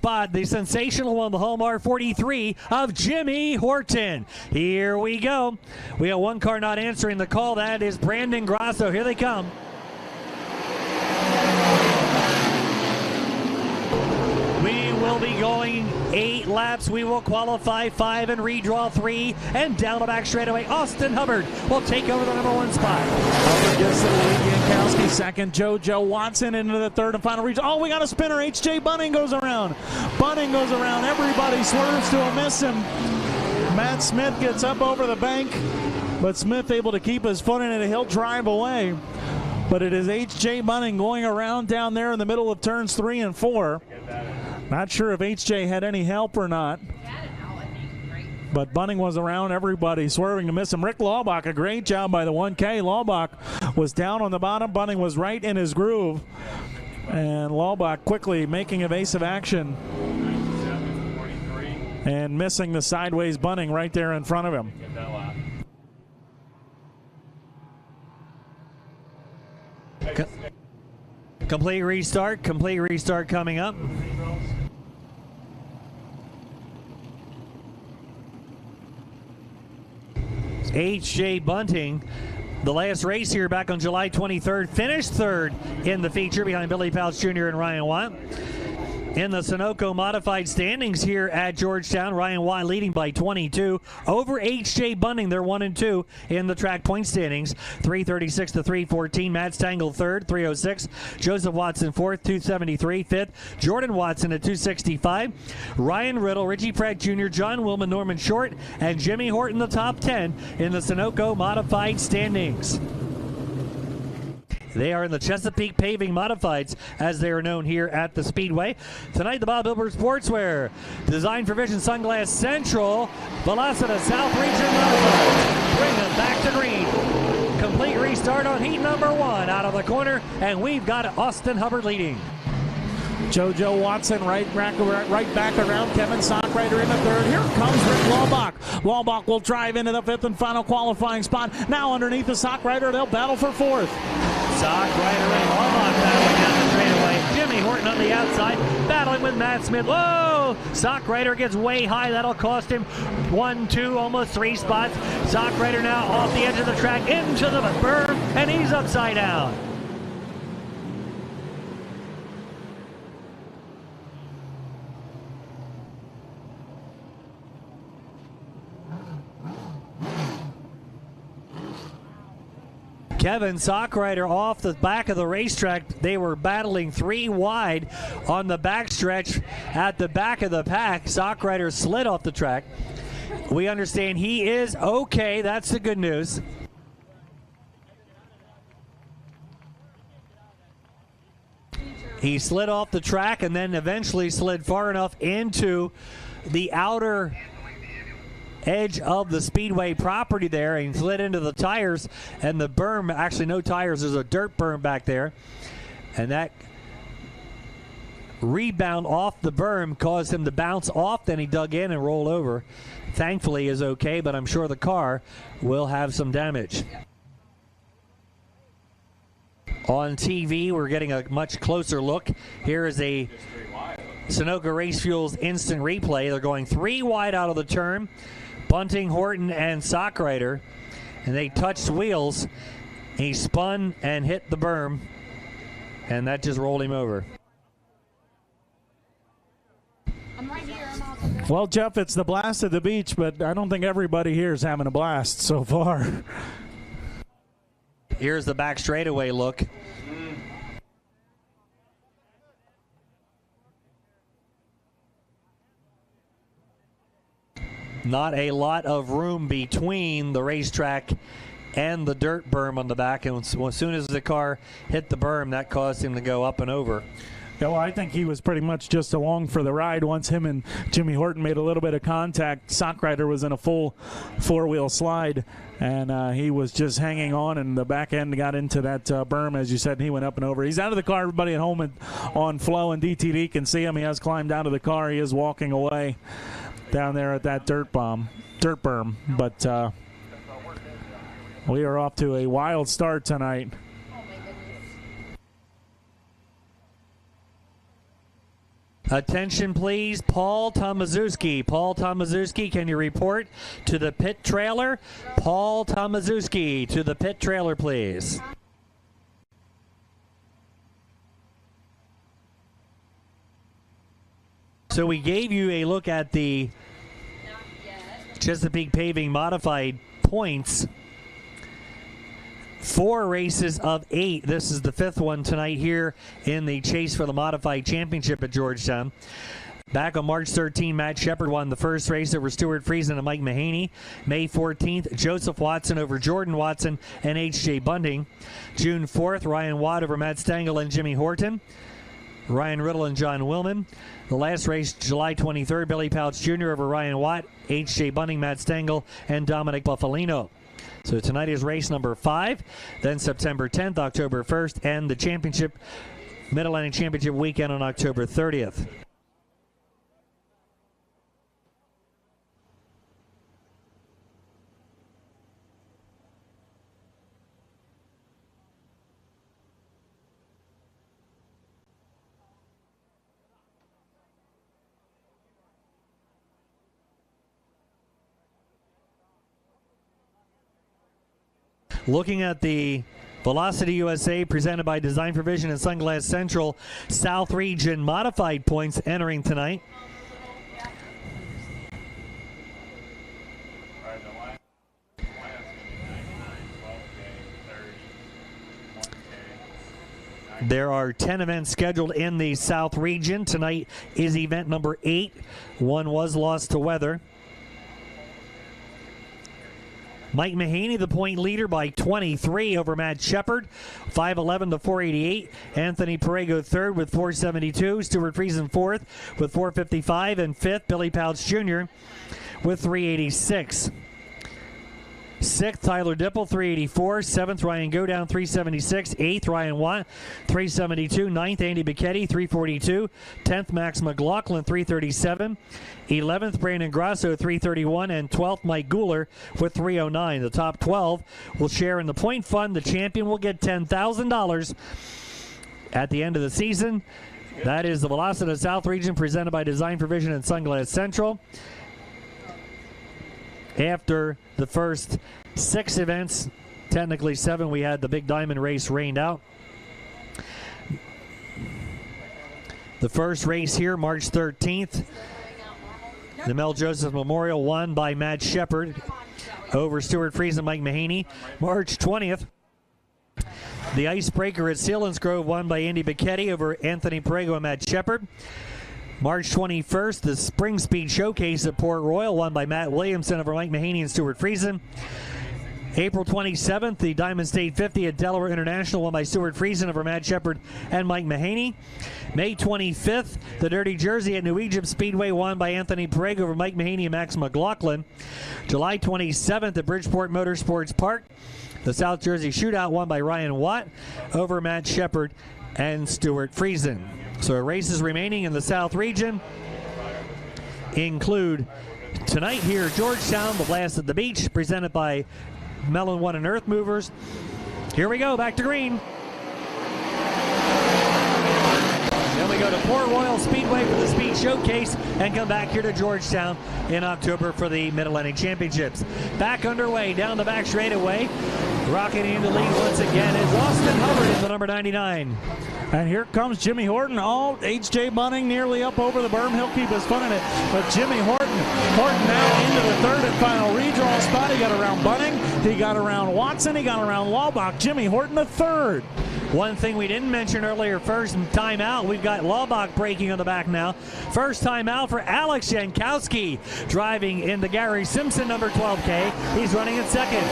spot, the sensational one, the Hallmark 43 of Jimmy Horton. Here we go. We have one car not answering the call. That is Brandon Grasso. Here they come. We will be going 8 laps. We will qualify 5 and redraw 3. And down the back straightaway, Austin Hubbard will take over the #1 spot. Hubbard gets the lead. Yankowski second. JoJo Watson into the third and final reach. Oh, we got a spinner. H.J. Bunning goes around. Bunning goes around. Everybody swerves to miss him. Matt Smith gets up over the bank, but Smith able to keep his foot in it. He'll drive away. But it is H.J. Bunning going around down there in the middle of turns 3 and 4. Not sure if H.J. had any help or not. But Bunning was around everybody, swerving to miss him. Rick Laubach, a great job by the 1K. Laubach was down on the bottom. Bunning was right in his groove. And Laubach quickly making evasive action. And missing the sideways Bunning right there in front of him. Complete restart coming up. H.J. Bunting, the last race here back on July 23rd, finished 3rd in the feature behind Billy Pouch Jr. and Ryan Watt. In the Sunoco modified standings here at Georgetown, Ryan Watt leading by 22 over H.J. Bunting. They're 1 and 2 in the track point standings. 336 to 314. Matt Stangl 3rd, 306. Joseph Watson 4th, 273. 5th, Jordan Watson at 265. Ryan Riddle, Richie Pratt Jr., John Willman, Norman Short, and Jimmy Horton the top 10 in the Sunoco modified standings. They are in the Chesapeake Paving Modifieds, as they are known here at the Speedway. Tonight, the Bob Hilbert Sportswear, Design for Vision Sunglass Central, Velocita South Region Modifieds. Bring them back to green. Complete restart on heat number 1 out of the corner, and we've got Austin Hubbard leading. JoJo Watson right back around. Kevin Sockrider in the third. Here comes Rick Laubach. Laubach will drive into the 5th and final qualifying spot. Now underneath the Sockrider, they'll battle for 4th. Sockrider and Laubach battling down the straightaway. Jimmy Horton on the outside, battling with Matt Smith. Whoa! Sockrider gets way high. That'll cost him 1, 2, almost 3 spots. Sockrider now off the edge of the track into the berm, and he's upside down. Kevin Sockrider off the back of the racetrack. They were battling 3 wide on the backstretch at the back of the pack. Sockrider slid off the track. We understand he is okay. That's the good news. He slid off the track and then eventually slid far enough into the outer edge of the Speedway property there and slid into the tires and the berm. Actually, no tires. There's a dirt berm back there. And that rebound off the berm caused him to bounce off. Then he dug in and rolled over. Thankfully, is okay, but I'm sure the car will have some damage. On TV, we're getting a much closer look. Here is a Sunoco Race Fuels instant replay. They're going 3 wide out of the turn. Bunting, Horton, and Sockrider, and they touched wheels. He spun and hit the berm, and that just rolled him over. I'm right here. Well, Jeff, it's the blast at the beach, but I don't think everybody here is having a blast so far. Here's the back straightaway look. Not a lot of room between the racetrack and the dirt berm on the back, and as soon as the car hit the berm, that caused him to go up and over. Yeah, well, I think he was pretty much just along for the ride. Once him and Jimmy Horton made a little bit of contact, Sockrider was in a full 4-wheel slide, and he was just hanging on, and the back end got into that berm, as you said, and he went up and over. He's out of the car. Everybody at home on Flow and DTV can see him. He has climbed out of the car. He is walking away down there at that dirt berm. But we are off to a wild start tonight. Attention, please. Paul Tomaszewski. Paul Tomaszewski, can you report to the pit trailer? Paul Tomaszewski to the pit trailer, please. So we gave you a look at the Chesapeake Paving Modified points. 4 races of 8. This is the 5th one tonight here in the chase for the Modified Championship at Georgetown. Back on March 13, Matt Shepard won the first race over Stuart Friesen and Mike Mahaney. May 14th, Joseph Watson over Jordan Watson and H.J. Bunting. June 4th, Ryan Watt over Matt Stengel and Jimmy Horton. Ryan Riddle and John Willman. The last race, July 23rd, Billy Pouch Jr. over Ryan Watt, H.J. Bunting, Matt Stengel, and Dominic Buffalino. So tonight is race number 5. Then September 10th, October 1st, and the championship, Mid-Atlantic Championship weekend on October 30th. Looking at the Velocity USA presented by Design Provision and Sunglass Central South Region Modified points entering tonight. There are 10 events scheduled in the South Region. Tonight is event number 8. One was lost to weather. Mike Mahaney, the point leader by 23 over Matt Shepard, 5'11 to 488. Anthony Perego third with 472. Stuart Friesen fourth with 455. And fifth, Billy Pouch Jr. with 386. 6th, Tyler Dipple, 384. 7th, Ryan Godown, 376. 8th, Ryan Watt, 372. 9th, Andy Bicchetti, 342. 10th, Max McLaughlin, 337. 11th, Brandon Grasso, 331. And 12th, Mike Guler with 309. The top 12 will share in the point fund. The champion will get $10,000 at the end of the season. That is the Velocity South Region presented by Design Provision and Sunglass Central. After the first 6 events, technically 7, we had the Big Diamond race rained out. The first race here, March 13th, the Mel Joseph Memorial won by Matt Shepard over Stuart Friesen and Mike Mahaney. March 20th, the Icebreaker at Selinsgrove won by Andy Bicchetti over Anthony Perego and Matt Shepard. March 21st, the Spring Speed Showcase at Port Royal won by Matt Williamson over Mike Mahaney and Stuart Friesen. April 27th, the Diamond State 50 at Delaware International won by Stuart Friesen over Matt Shepard and Mike Mahaney. May 25th, the Dirty Jersey at New Egypt Speedway won by Anthony Perego over Mike Mahaney and Max McLaughlin. July 27th at Bridgeport Motorsports Park, the South Jersey Shootout won by Ryan Watt over Matt Shepard and Stuart Friesen. So races remaining in the South Region include tonight here at Georgetown, the Blast at the Beach, presented by Mellon One and Earth Movers. Here we go, back to green. Then we go to Port Royal Speedway for the Speed Showcase and come back here to Georgetown in October for the Mid-Atlantic Championships. Back underway, down the back straightaway. Rocking into lead once again is Austin Hubbard in the number 99. And here comes Jimmy Horton. Oh, H.J. Bunting nearly up over the berm. He'll keep his fun in it. But Jimmy Horton now into the third and final redraw spot. He got around Bunting. He got around Watson. He got around Laubach. Jimmy Horton the third. One thing we didn't mention earlier, first timeout. We've got Laubach braking on the back now. First timeout for Alex Jankowski driving in the Gary Simpson number 12K. He's running in second.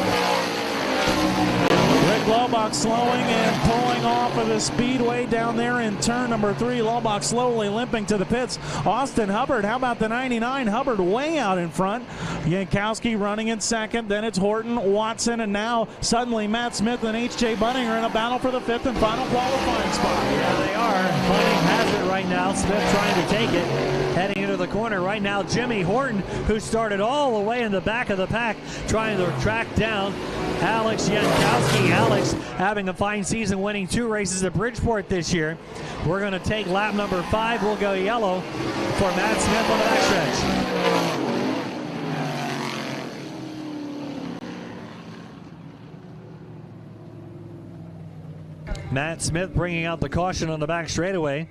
Rick Laubach slowing and pulling off of the speedway down there in turn number 3. Laubach slowly limping to the pits. Austin Hubbard, how about the 99? Hubbard way out in front. Jankowski running in second. Then it's Horton, Watson, and now suddenly Matt Smith and H.J. Bunting are in a battle for the 5th and final qualifying spot. Yeah, they are. Bunting has it right now. Smith trying to take it. Heading into the corner right now, Jimmy Horton, who started all the way in the back of the pack, trying to track down Alex Jankowski. Alex having a fine season, winning 2 races at Bridgeport this year. We're going to take lap number 5. We'll go yellow for Matt Smith on the backstretch. Matt Smith bringing out the caution on the back straightaway.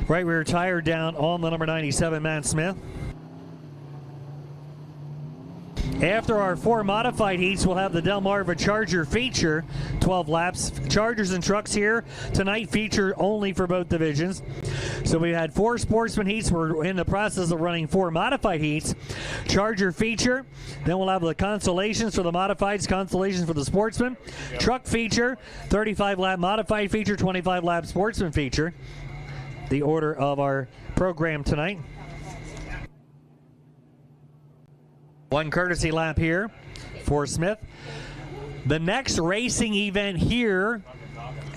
Right rear tire down on the number 97, Matt Smith. After our 4 modified heats, we'll have the Delmarva Charger feature, 12 laps. Chargers and trucks here tonight feature only for both divisions. So we had 4 sportsman heats. We're in the process of running 4 modified heats. Charger feature. Then we'll have the consolations for the modifieds, consolations for the sportsman. Truck feature, 35 lap modified feature, 25 lap sportsman feature. The order of our program tonight. 1 courtesy lap here for Smith. The next racing event here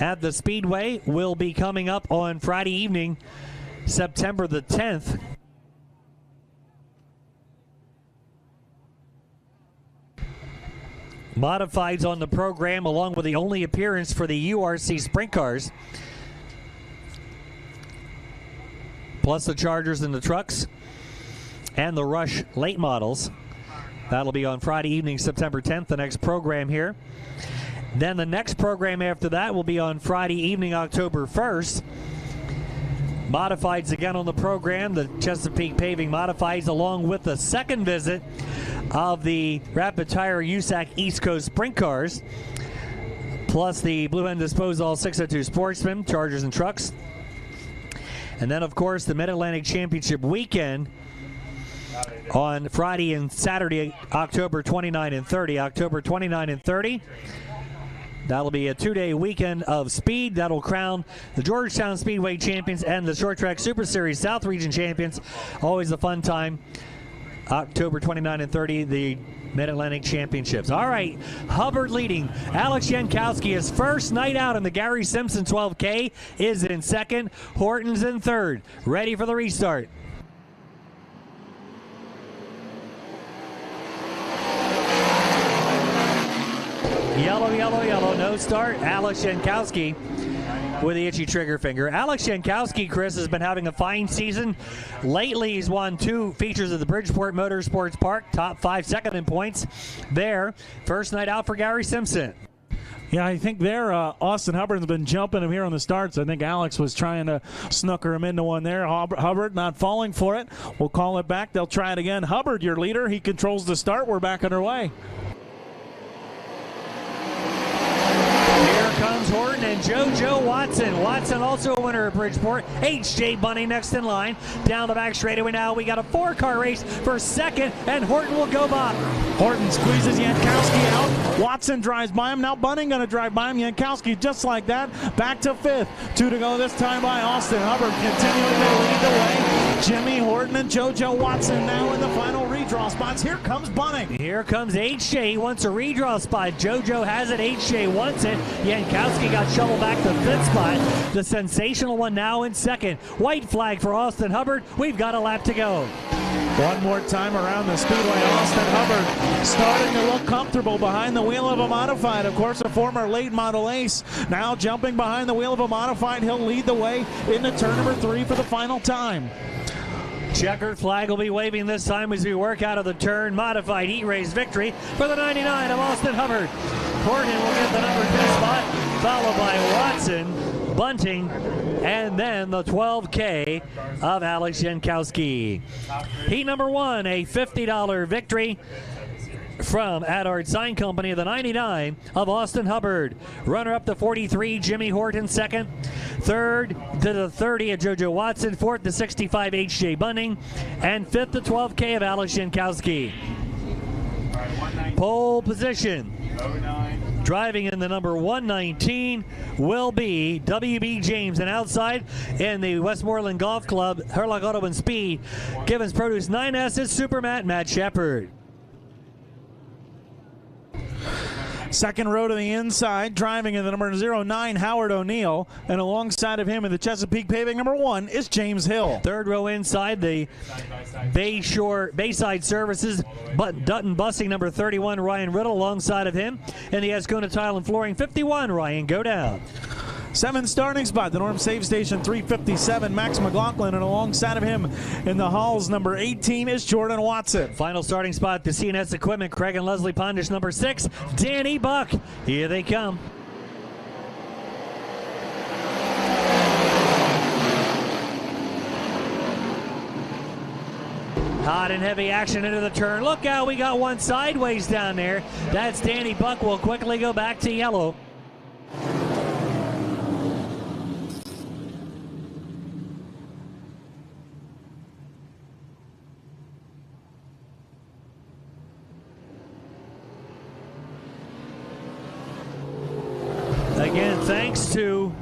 at the Speedway will be coming up on Friday evening, September the 10th. Modifieds on the program, along with the only appearance for the URC sprint cars, plus the Chargers and the trucks and the Rush late models. That'll be on Friday evening, September 10th, the next program here. Then the next program after that will be on Friday evening, October 1st. Modifieds again on the program, the Chesapeake Paving Modifieds, along with the second visit of the Rapid Tire USAC East Coast Sprint Cars, plus the Blue End Disposal 602 Sportsmen, Chargers and Trucks. And then, of course, the Mid-Atlantic Championship weekend on Friday and Saturday, October 29 and 30. October 29 and 30. That'll be a 2-day weekend of speed. That'll crown the Georgetown Speedway champions and the Short Track Super Series South Region champions. Always a fun time. October 29 and 30, the Mid-Atlantic Championships. All right, Hubbard leading. Alex Jankowski, his first night out in the Gary Simpson 12K, is in second. Horton's in third. Ready for the restart. Yellow, yellow, yellow, no start. Alex Jankowski with the itchy trigger finger. Alex Jankowski, Chris, has been having a fine season. Lately, he's won 2 features at the Bridgeport Motorsports Park, top 5 second in points there. First night out for Gary Simpson. Yeah, I think there, Austin Hubbard's been jumping him here on the starts. I think Alex was trying to snooker him into one there. Hubbard not falling for it. We'll call it back. They'll try it again. Hubbard, your leader. He controls the start. We're back underway. Comes Horton and JoJo Watson. Watson also a winner at Bridgeport. H.J. Bunny next in line. Down the back straightaway now. We got a 4-car race for second, and Horton will go by. Horton squeezes Jankowski out. Watson drives by him. Now Bunning going to drive by him. Jankowski just like that. Back to 5th. 2 to go this time by Austin Hubbard. Continuing to lead the way. Jimmy Horton and JoJo Watson now in the final redraw spots. Here comes Bunning. Here comes H.J. He wants a redraw spot. JoJo has it. H.J. wants it. Jankowski got shoveled back to 5th spot. The sensational one now in second. White flag for Austin Hubbard. We've got a lap to go. One more time around the speedway. Austin Hubbard starting to look comfortable behind the wheel of a modified. Of course, a former late model ace. Now jumping behind the wheel of a modified. He'll lead the way into turn number 3 for the final time. Checkered flag will be waving this time as we work out of the turn. Modified heat race victory for the 99 of Austin Hubbard. Horton will get the number 2 spot, followed by Watson, Bunting, and then the 12K of Alex Jankowski. Heat number 1, a $50 victory from Adard Sign Company of the 99 of Austin Hubbard. Runner-up to 43, Jimmy Horton second. Third to the 30 of JoJo Watson. Fourth to 65, H.J. Bunning. And fifth to 12K of Alex Jankowski. Pole position. Driving in the number 119 will be WB James. And outside in the Westmoreland Golf Club, Herlock Auto and Speed, Givens Produce 9S, Super Matt Shepard. Second row to the inside, driving in the number 09, Howard O'Neill. And alongside of him in the Chesapeake Paving number 1 is James Hill. Third row inside, the Bayside Services, Dutton Busing number 31, Ryan Riddle alongside of him. And the Ascona Tile and Flooring 51, Ryan Go Down. 7 starting spot, the Norm Save Station 357, Max McLaughlin, and alongside of him in the halls, number 18 is Jordan Watson. Final starting spot, the CNS Equipment, Craig and Leslie Pondish, number 6, Danny Buck. Here they come. Hot and heavy action into the turn. Look out, we got one sideways down there. That's Danny Buck. Will quickly go back to yellow. Again, thanks to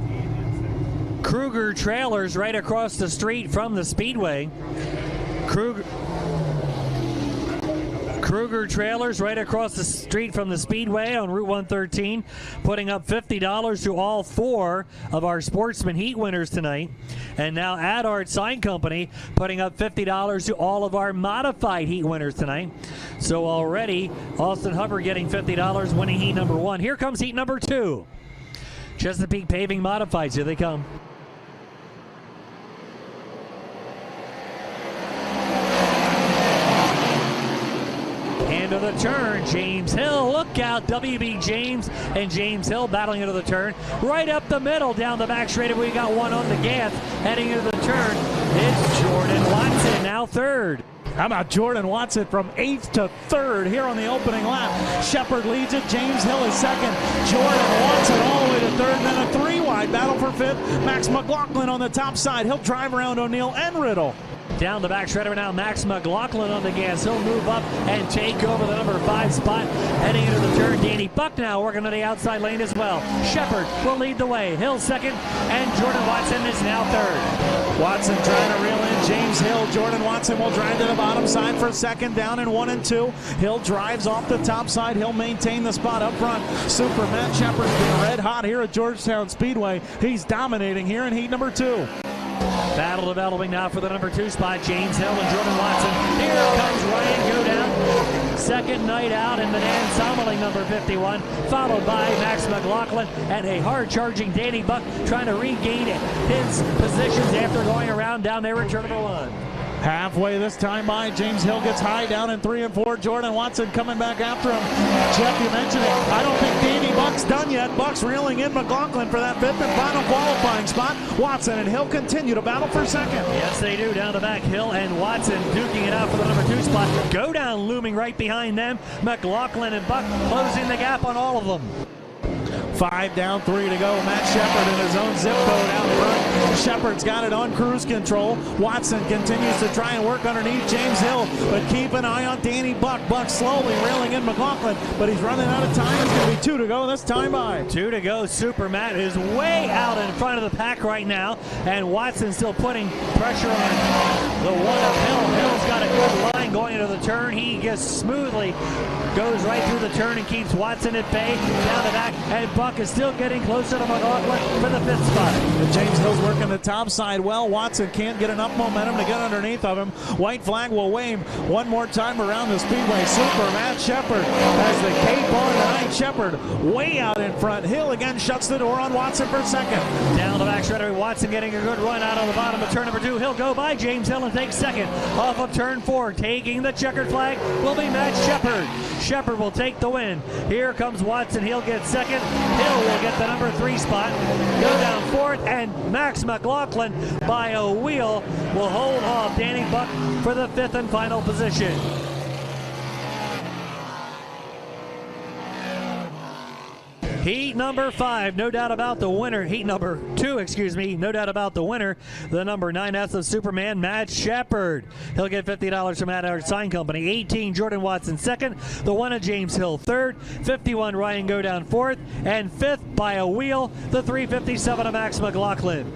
Kruger Trailers right across the street from the Speedway. Kruger Trailers right across the street from the Speedway on Route 113, putting up $50 to all 4 of our Sportsman Heat winners tonight. And now Adart Sign Company putting up $50 to all of our Modified Heat winners tonight. So already, Austin Hubbard getting $50, winning Heat number 1. Here comes Heat number 2. Chesapeake Paving Modifieds, here they come. Into the turn, James Hill, look out, WB James and James Hill battling into the turn. Right up the middle, down the back straight, we got one on the gas, heading into the turn. It's Jordan Watson, now third. How about Jordan Watson from 8th to 3rd here on the opening lap? Shepard leads it. James Hill is second. Jordan Watson all the way to 3rd. Then a 3-wide battle for 5th. Max McLaughlin on the top side. He'll drive around O'Neill and Riddle. Down the back shredder now, Max McLaughlin on the gas. He'll move up and take over the number 5 spot. Heading into the turn, Danny Buck now working on the outside lane as well. Shepard will lead the way. Hill second, and Jordan Watson is now 3rd. Watson trying to reel in James Hill. Jordan Watson will drive to the bottom side for second, down in 1 and 2. Hill drives off the top side. He'll maintain the spot up front. Super Matt Shepard's been red hot here at Georgetown Speedway. He's dominating here in heat number 2. Battle developing now for the number 2 spot, James Hill and Jordan Watson. Here comes Ryan Go Down. Second night out in the Dan Sommerling, number 51, followed by Max McLaughlin and a hard-charging Danny Buck trying to regain his positions after going around down there in turn number 1. Halfway this time by, James Hill gets high down in 3 and 4. Jordan Watson coming back after him. Jeff, you mentioned it. I don't think Danny Buck's done yet. Buck's reeling in McLaughlin for that 5th and final qualifying spot. Watson and Hill continue to battle for second. Yes, they do. Down the back, Hill and Watson duking it out for the number 2 spot. Go Down looming right behind them. McLaughlin and Buck closing the gap on all of them. 5 down, 3 to go. Matt Shepard in his own zip code out front. Shepard's got it on cruise control. Watson continues to try and work underneath James Hill, but keep an eye on Danny Buck. Buck slowly reeling in McLaughlin, but he's running out of time. It's going to be 2 to go this time by. 2 to go. Super Matt is way out in front of the pack right now, and Watson still putting pressure on the one up Hill. Hill's got a good line going into the turn. He just smoothly goes right through the turn and keeps Watson at bay. Down the back, and Buck is still getting closer to McLaughlin for the 5th spot. And James Hill's working the top side well. Watson can't get enough momentum to get underneath of him. White flag will wave one more time around the speedway. Super Matt Shepard has the cape on tonight. Shepard way out in front. Hill again shuts the door on Watson for second. Down the back shredder, Watson getting a good run out on the bottom of turn number 2. He'll go by James Hill and take second. Off of turn 4, taking the checkered flag will be Matt Shepard. Shepard will take the win. Here comes Watson. He'll get second. Hill will get the number 3 spot. Go Down 4th, and Max McLaughlin by a wheel will hold off Danny Buck for the 5th and final position. Heat number 5, no doubt about the winner. Heat number 2, excuse me, no doubt about the winner. The number 9S of Superman, Matt Shepard. He'll get $50 from Matt Art Sign Company. 18, Jordan Watson second. The 1 of James Hill third. 51, Ryan Godown fourth. And fifth by a wheel, the 357 of Max McLaughlin.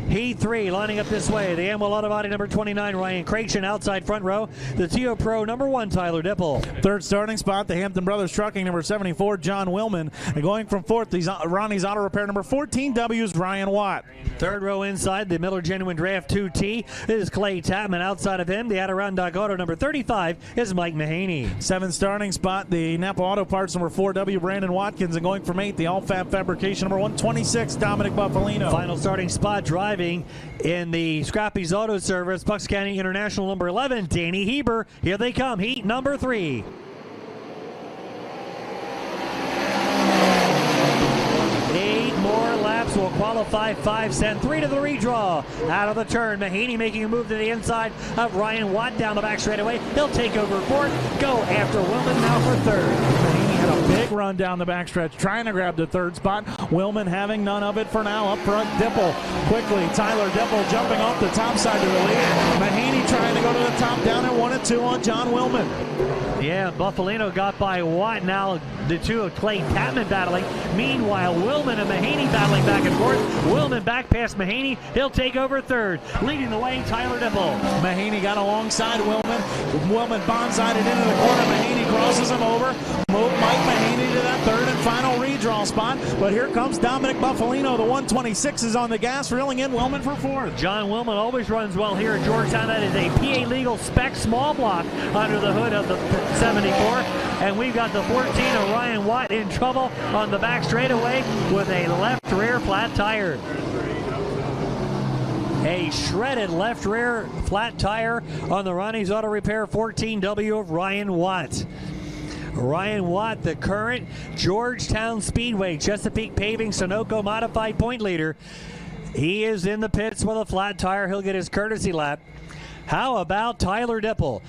Heat 3 lining up this way. The Amwell Auto Body number 29, Ryan Craigson, outside front row. The TO Pro number 1, Tyler Dipple. Third starting spot, the Hampton Brothers Trucking number 74, John Willman. And going from fourth, Ronnie's Auto Repair number 14, W's Ryan Watt. Third row inside, the Miller Genuine Draft 2T is Clay Tapman. Outside of him, the Adirondack Auto number 35 is Mike Mahaney. Seventh starting spot, the Napa Auto Parts number 4W, Brandon Watkins. And going from 8th, the All Fab Fabrication number 126, Dominic Buffalino. Final starting spot, driving in the Scrappy's Auto Service, Bucks County International number 11, Danny Heber. Here they come, heat number 3. More laps will qualify 5, send 3 to the redraw. Out of the turn, Mahaney making a move to the inside of Ryan Watt down the back straightaway. He'll take over fourth, go after Willman now for third. Mahaney had a big run down the backstretch, trying to grab the third spot. Willman having none of it for now. Up front, Dipple quickly. Tyler Dipple jumping off the top side to the lead. Mahaney trying to go to the top, down at 1 and 2 on John Willman. Yeah, Buffalino got by Watt. Now the two of Clay Tapman battling. Meanwhile, Willman and Mahaney battling back and forth. Willman back past Mahaney. He'll take over third. Leading the way, Tyler Dipple. Mahaney got alongside Willman. Willman bonsaied it into the corner. Mahaney crosses him over. Move Mike Mahaney to that third and final redraw spot. But here comes Dominic Buffalino. The 126 is on the gas, reeling in Willman for fourth. John Willman always runs well here at Georgetown. That is a PA legal spec small block under the hood of the 74. And we've got the 14 of Ryan Watt in trouble on the back straightaway with a left rear flat tire. A shredded left rear flat tire on the Ronnie's Auto Repair 14W of Ryan Watt. Ryan Watt, the current Georgetown Speedway, Chesapeake Paving, Sunoco Modified point leader. He is in the pits with a flat tire. He'll get his courtesy lap. How about Tyler Dipple?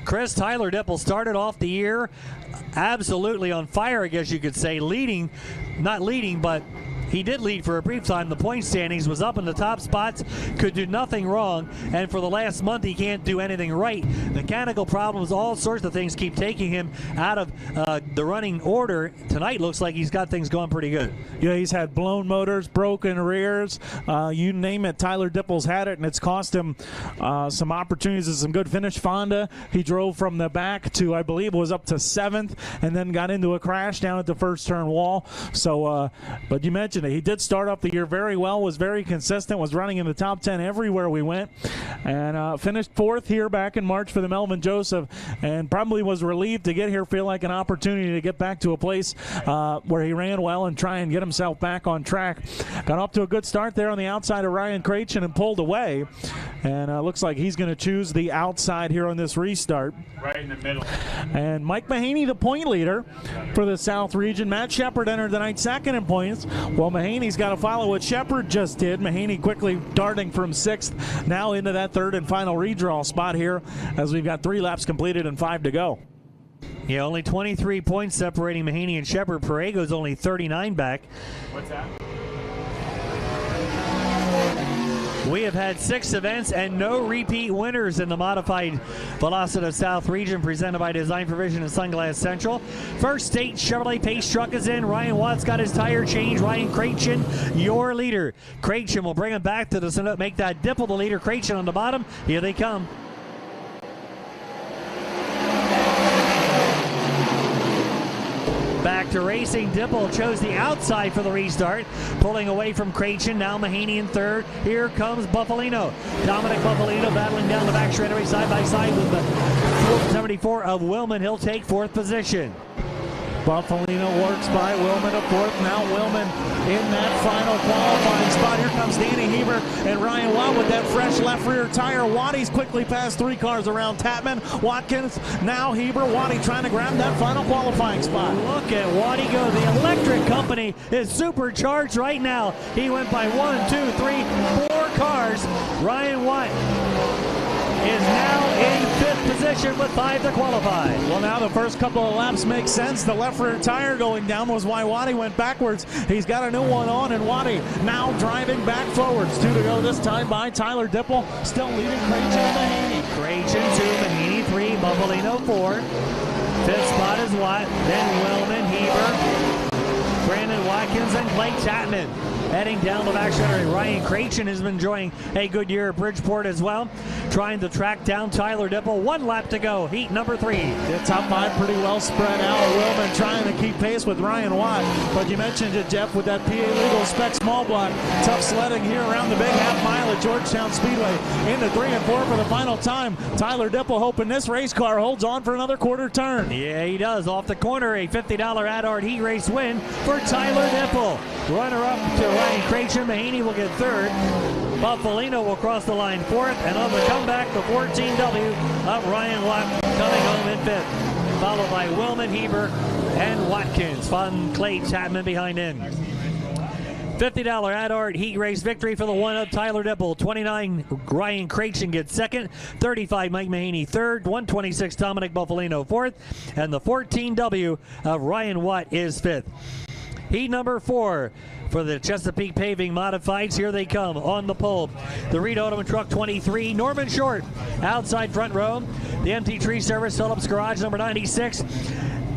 Chris, Tyler Dipple started off the year absolutely on fire, I guess you could say, leading, not leading, but he did lead for a brief time. The point standings, was up in the top spots, could do nothing wrong, and for the last month he can't do anything right. Mechanical problems, all sorts of things keep taking him out of the running order. Tonight looks like he's got things going pretty good. Yeah, he's had blown motors, broken rears, you name it. Tyler Dipple's had it, and it's cost him some opportunities and some good finish. Fonda, he drove from the back to, I believe, was up to 7th, and then got into a crash down at the first turn wall. So, but you mentioned he did start off the year very well, was very consistent, was running in the top 10 everywhere we went, and finished fourth here back in March for the Melvin Joseph, and probably was relieved to get here, feel like an opportunity to get back to a place where he ran well and try and get himself back on track. Got off to a good start there on the outside of Ryan Craigson and pulled away, and looks like he's going to choose the outside here on this restart. Right in the middle. And Mike Mahaney, the point leader for the South region. Matt Shepard entered the night second in points. Well, Mahaney's got to follow what Shepard just did. Mahaney quickly darting from 6th, now into that third and final redraw spot here as we've got 3 laps completed and 5 to go. Yeah, only 23 points separating Mahaney and Shepard. Parego's only 39 back. What's that? We have had 6 events and no repeat winners in the modified Velocity South region, presented by Design Provision and Sunglass Central. First State Chevrolet Pace truck is in. Ryan Watt's got his tire change. Ryan Craigson, your leader. Craigson will bring him back to the make that Dipple the leader. Craigson on the bottom. Here they come. Back to racing. Dipple chose the outside for the restart, pulling away from Craigson. Now Mahaney in third. Here comes Buffalino. Dominic Buffalino battling down the back straightaway side by side with the 74 of Willman. He'll take fourth position. Buffalino works by Willman to fourth. Now Willman in that final qualifying spot. Here comes Danny Heber and Ryan Watt with that fresh left rear tire. Watty's quickly passed 3 cars around Tapman, Watkins, now Heber. Watty trying to grab that final qualifying spot. Look at Watty go. The electric company is supercharged right now. He went by 1, 2, 3, 4 cars. Ryan Watt is now in 5th position with 5 to qualify. Well, now the first couple of laps make sense. The left rear tire going down was why Waddy went backwards. He's got a new one on, and Waddy now driving back forwards. 2 to go this time by Tyler Dipple, still leading Creighton and Mahaney. Creighton 2, Mahaney 3, Buffalino 4. 5th spot is Watt, then Wellman, Heber, Brandon Watkins, and Clay Chapman. Heading down the back straight, Ryan Creighton has been enjoying a good year at Bridgeport as well. Trying to track down Tyler Dipple. 1 lap to go, heat number 3. The top 5 pretty well spread out. Willman trying to keep pace with Ryan Watt. But you mentioned it, Jeff, with that PA Legal Spec small block. Tough sledding here around the big half mile at Georgetown Speedway. Into 3 and 4 for the final time. Tyler Dipple hoping this race car holds on for another quarter turn. Yeah, he does. Off the corner, a $50 Adart heat race win for Tyler Dipple. Runner-up to Ryan Creighton. Mahaney will get 3rd. Buffalino will cross the line 4th. And on the comeback, the 14W of Ryan Watt coming home in 5th. Followed by Willman, Heber, and Watkins. Fun Clay Chapman behind him. $50 Adart heat race victory for the 1-up Tyler Dipple. 29 Ryan Creighton gets 2nd. 35 Mike Mahaney 3rd. 126 Dominic Buffalino 4th. And the 14W of Ryan Watt is 5th. Heat number 4 for the Chesapeake Paving Modifieds. Here they come on the pole. The Reed Automan Truck 23, Norman Short, outside front row. The MT Tree Service Phillips Garage number 96.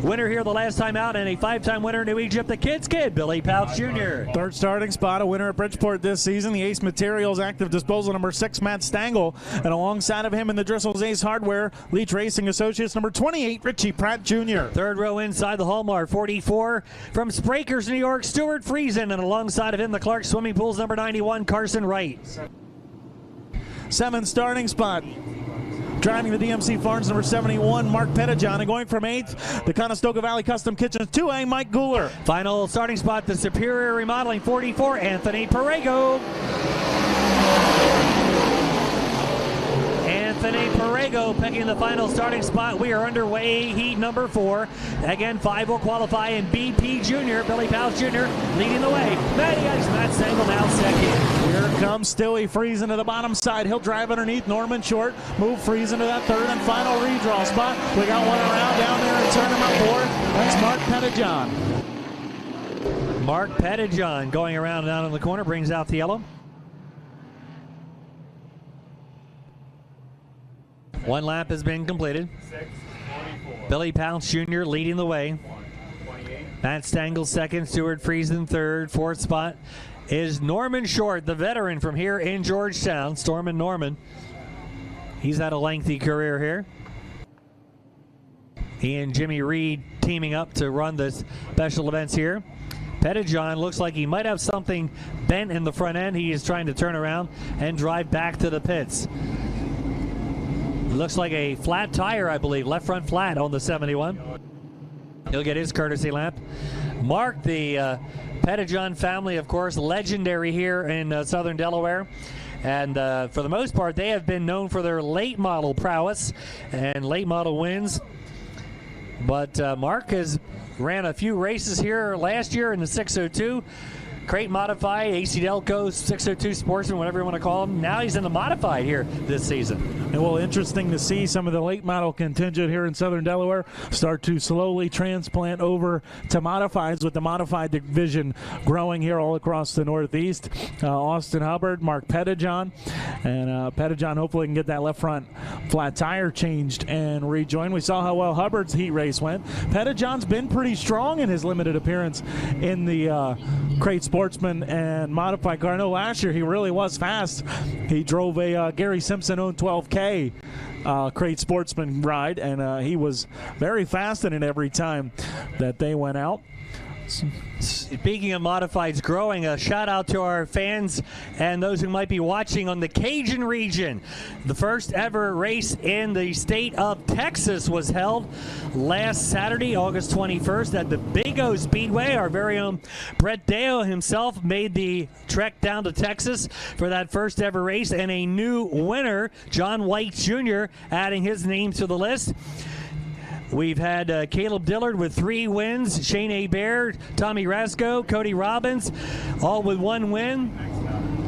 Winner here the last time out, and a 5-time winner in New Egypt, the Kid's Kid, Billy Pouch Jr. 3rd starting spot, a winner at Bridgeport this season. The Ace Materials Active Disposal number 6, Matt Stangl. And alongside of him in the Driscoll's Ace Hardware, Leach Racing Associates number 28, Richie Pratt Jr. 3rd row inside the Hallmark, 44 from Sprakers, New York, Stuart Friesen. And alongside of him, the Clark Swimming Pools number 91, Carson Wright. 7th starting spot. Driving the DMC Farms number 71, Mark Pettijohn. And going from 8th, the Conestoga Valley Custom Kitchens 2A, Mike Gooler. Final starting spot, the Superior Remodeling 44, Anthony Perego. Anthony Perego picking the final starting spot. We are underway, heat number 4. Again, 5 will qualify, and BP Jr., Billy Pouch Jr., leading the way. Matty Ice, Matt Stangl now 2nd. Here comes Stewie Friesen to the bottom side. He'll drive underneath Norman Short. Move Friesen to that 3rd and final redraw spot. We got one around down there in turn number 4. That's Mark Pettijohn. Mark Pettijohn going around down in the corner, brings out the yellow. 1 lap has been completed. Billy Pouch Jr. leading the way. Matt Stangl 2nd, Stuart Friesen 3rd. 4th spot is Norman Short, the veteran from here in Georgetown. Stormin' Norman. He's had a lengthy career here. He and Jimmy Reed teaming up to run the special events here. Pettijohn looks like he might have something bent in the front end. He is trying to turn around and drive back to the pits. Looks like a flat tire, I believe. Left front flat on the 71. He'll get his courtesy lap. Mark, the Pettijohn family, of course, legendary here in southern Delaware. And for the most part, they have been known for their late model prowess and late model wins. But Mark has ran a few races here last year in the 602. Crate Modified, AC Delco, 602 Sportsman, whatever you want to call him. Now he's in the Modified here this season. And well, interesting to see some of the late model contingent here in southern Delaware start to slowly transplant over to Modifieds, with the Modified division growing here all across the Northeast. Austin Hubbard, Mark Pettijohn, and Pettijohn hopefully can get that left front flat tire changed and rejoin. We saw how well Hubbard's heat race went. Pettijohn's been pretty strong in his limited appearance in the Crate Sportsman and Modified car. I know last year he really was fast. He drove a Gary Simpson-owned 12K Crate Sportsman ride, and he was very fast in it every time that they went out. Speaking of Modifieds growing, a shout out to our fans and those who might be watching on the Cajun region. The first ever race in the state of Texas was held last Saturday, August 21st at the Big O Speedway. Our very own Brett Deo himself made the trek down to Texas for that first ever race, and a new winner, John White Jr., adding his name to the list. We've had Caleb Dillard with 3 wins, Shane Hebert, Tommy Rasco, Cody Robbins, all with 1 win.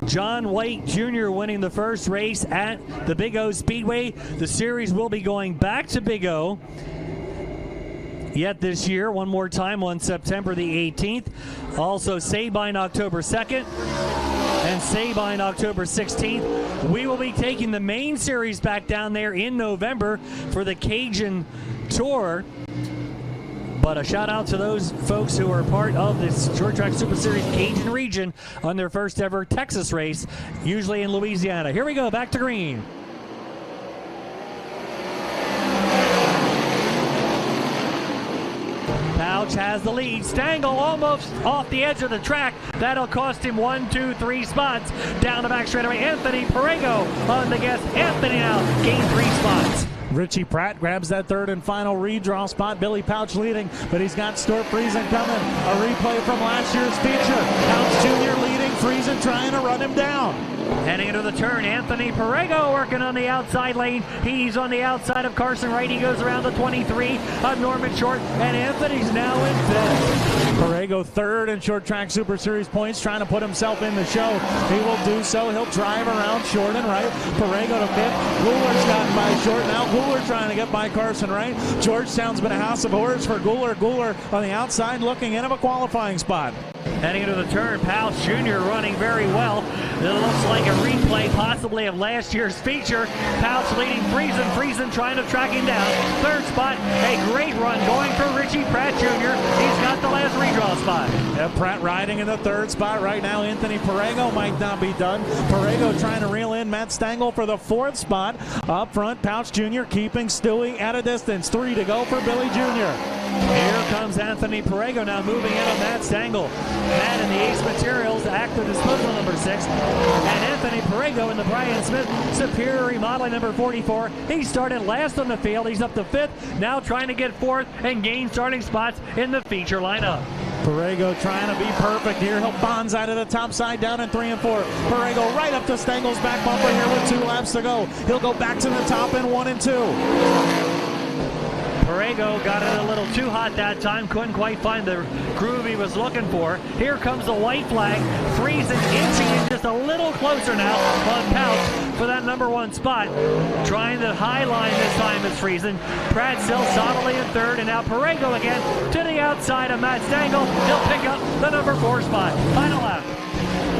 John White Jr. winning the first race at the Big O Speedway. The series will be going back to Big O yet this year, one more time on September the 18th. Also Sabine October 2nd and Sabine October 16th. We will be taking the main series back down there in November for the Cajun Tour. But a shout out to those folks who are part of this Short Track Super Series Cajun region on their first ever Texas race, usually in Louisiana. Here we go, back to green. Pouch has the lead. Stengel almost off the edge of the track. That'll cost him 1, 2, 3 spots. Down the back straightaway, Anthony Perego on the gas. Anthony now gained 3 spots. Richie Pratt grabs that third and final redraw spot. Billy Pouch leading, but he's got Stuart Friesen coming. A replay from last year's feature. Pouch Jr. leading, Friesen trying to run him down. Heading into the turn, Anthony Perego working on the outside lane. He's on the outside of Carson Wright. He goes around the 23 of Norman Short, and Anthony's now in 5th. Perego third in Short Track Super Series points, trying to put himself in the show. He will do so. He'll drive around Short and Wright. Perego to 5th. Goulart's gotten by Short. Now Goular trying to get by Carson Wright. Georgetown's been a house of horrors for Goular. Goular on the outside looking in of a qualifying spot. Heading into the turn, Pouch Jr. running very well. It looks like a replay possibly of last year's feature. Pouch leading Friesen. Friesen trying to track him down. Third spot, a great run going for Richie Pratt Jr. He's got the last redraw spot. Pratt riding in the third spot right now. Anthony Perego might not be done. Perego trying to reel in Matt Stengel for the 4th spot. Up front, Pouch Jr. keeping Stewie at a distance. 3 to go for Billy Jr. Here comes Anthony Perego now moving in on Matt Stengel. Matt in the Ace Materials, active disposal number 6. And Anthony Perego in the Brian Smith Superior Remodeling number 44. He started last on the field. He's up to 5th, now trying to get 4th and gain starting spots in the feature lineup. Perego trying to be perfect here. He'll bonsai to the top side down in 3 and 4. Perego right up to Stengel's back bumper here with 2 laps to go. He'll go back to the top in 1 and 2. Perego got it a little too hot that time. Couldn't quite find the groove he was looking for. Here comes the white flag. Friesen inching in just a little closer now on Pouch for that number 1 spot. Trying the high line this time is Friesen. Pratt still solidly in 3rd, and now Perego again to the outside of Matt Stengel. He'll pick up the number 4 spot. Final lap.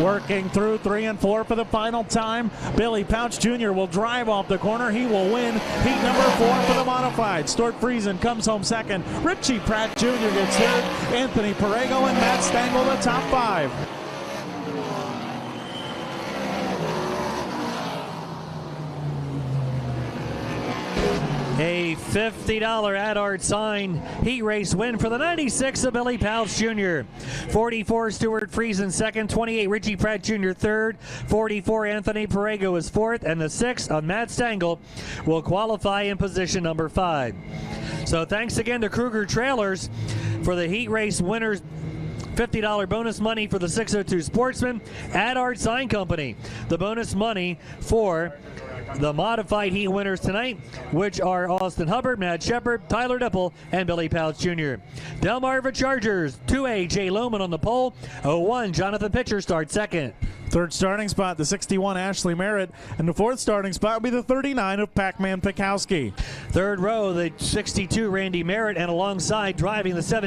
Working through 3 and 4 for the final time. Billy Pouch Jr. will drive off the corner. He will win heat number 4 for the modified. Stuart Friesen comes home 2nd. Richie Pratt Jr. gets 3rd. Anthony Perego and Matt Stengel the top 5. A $50 Adart sign heat race win for the 96 of Billy Pouch Jr. 44 Stuart Friesen 2nd, 28 Richie Pratt Jr. 3rd, 44 Anthony Perego is 4th, and the 6th on Matt Stengel will qualify in position number 5. So thanks again to Kruger Trailers for the heat race winners. $50 bonus money for the 602 Sportsman. Adart Sign Company, the bonus money for the modified heat winners tonight, which are Austin Hubbard, Matt Shepard, Tyler Dipple, and Billy Pouch Jr. Delmarva Chargers, 2A Jay Lohman on the pole. 01 Jonathan Pitcher starts 2nd. 3rd starting spot, the 61 Ashley Merritt, and the 4th starting spot will be the 39 of Pac-Man Pikowski. 3rd row, the 62 Randy Merritt, and alongside driving the 70